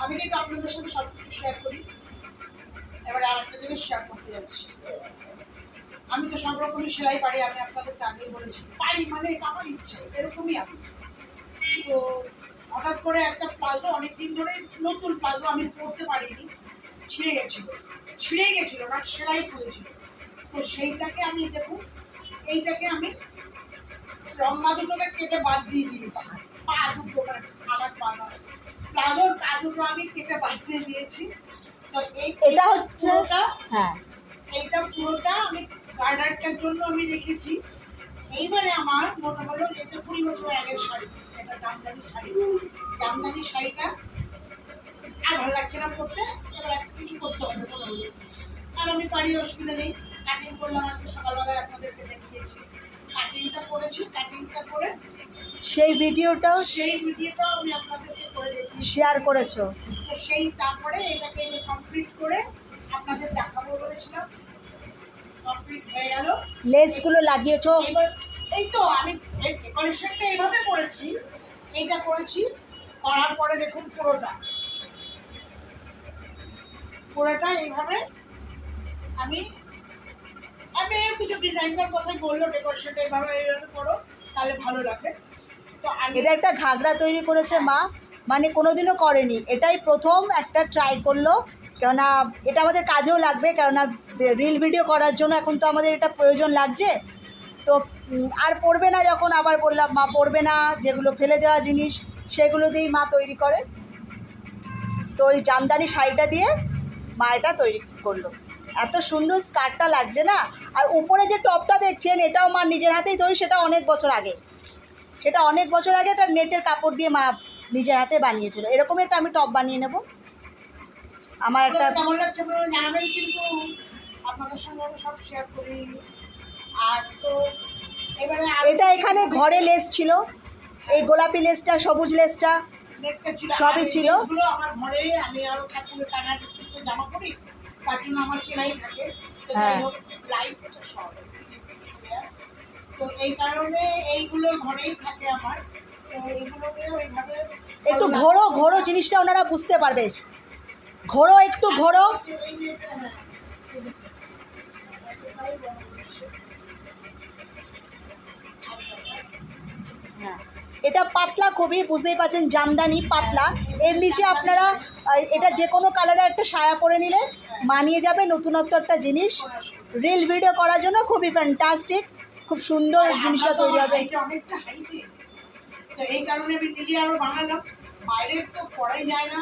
আমি কিন্তু আপনাদের সাথে সব কিছু শেয়ার করি। এবার আর একটা জিনিস শেয়ার করতে যাচ্ছি। আমি তো সব রকমের সেলাই পারি, আমি আপনাদেরকে আগেই বলেছি। পারি মানে এটা আমার ইচ্ছে, এরকমই আমি। তো হঠাৎ করে একটা প্লাজো, অনেকদিন ধরে নতুন প্লাজো আমি পরতে পারিনি, ছিঁড়ে গেছিল না, সেলাই করেছিল। তো সেইটাকে আমি দেখুন, এইটাকে আমি লম্বা দুটোকে কেটে বাদ দিয়ে দিয়েছি। পা দুটো, আমার পা নয়, প্লাজোর পা দুটো আমি কেটে বাদ দিয়ে দিয়েছি। তো এটা হচ্ছে হ্যাঁ, এইটা পুরোটা আমি গার্ডারটার জন্য আমি রেখেছি। এইবারে আমার মনে হলো যে এটা 20 বছর আগের শাড়ি, এটা জামদানি শাড়ি। জামদানি শাড়িটা আর ভালো লাগছে না পরতে, এবার একটা কিছু করতে হবে মনে হলো। আর আমি পারি, অসুবিধা নেই। কাটিং করলাম আজকে সকালবেলায়, আপনাদেরকে দেখিয়েছি। কাটিংটা করেছি, কাটিংটা করে সেই ভিডিওটাও আমি আপনাদেরকে করে দেখিয়েছি, শেয়ার করেছো। তো সেই তারপরে এটাকে যে কমপ্লিট করে আপনাদের দেখাবো বলেছিলাম, কমপ্লিট হয়ে গেল। লেসগুলো লাগিয়েছো? এবার এই তো আমি ডেকোরেশনটা এইভাবে করেছি, এইটা করেছি। করার পরে দেখুন পুরোটা এইভাবে আমি আমি কিছু ডিজাইনটার কথাই বললো, ডেকোরেশনটা এইভাবে করো তাহলে ভালো লাগে। তো আমি এটা একটা ঘাগরা তৈরি করেছে মা, মানে কোনোদিনও করেনি, এটাই প্রথম একটা ট্রাই করলো। কেননা এটা আমাদের কাজেও লাগবে, কেননা রিল ভিডিও করার জন্য এখন তো আমাদের এটা প্রয়োজন লাগছে। তো আর পড়বে না, যখন আবার বললাম মা পড়বে না, যেগুলো ফেলে দেওয়া জিনিস সেগুলো দিয়েই মা তৈরি করে। তো ওই জামদানি শাড়িটা দিয়ে মা এটা তৈরি করলো। এত সুন্দর স্কার্টটা লাগছে না। আর উপরে যে টপটা দেখছেন, এটাও মা নিজের হাতেই তৈরি, সেটা অনেক বছর আগে একটা নেটের কাপড় দিয়ে মা নিজের হাতে বানিয়েছিল। এরকম একটা আমি টপ বানিয়ে নেব। আমার একটা কেমন লাগছে আপনারা জানাবেন, কিন্তু আপনাদের সঙ্গে আমি সব শেয়ার করি। আর তো এবারে এটা এখানে ঘরে লেস ছিল, এই গোলাপি লেসটা, সবুজ লেসটা নেটটা ছিল, সবই ছিল। এগুলো আমার ঘরে আমি আরো ঠাকুরের টানার একটু জামা পরি, তার জন্য আমার কেনাই থাকে। তো হ্যাঁ। লাইটটা সব, তো এই কারণে এইগুলো ঘরেই থাকে আমার। তো এইগুলোকে ওইভাবে একটু ঘোরো জিনিসটা ওনারা বুঝতে পারবে। একটু ঘোরো। এই যে হ্যাঁ, এটা পাতলা, খুবই বুঝতেই পারছেন, জামদানি পাতলা। এর নিচে আপনারা এটা যে কোনো কালারের একটা সায়া পরে নিলে মানিয়ে যাবে। নতুনত্ব একটা জিনিস, রিল ভিডিও করার জন্য খুবই ফ্যান্টাস্টিক, খুব সুন্দর জিনিসটা তৈরি হবে। অনেকটা হাইটে, তো এই কারণে আমি নিজে আরো বানালাম। বাইরে তো পড়াই যায় না,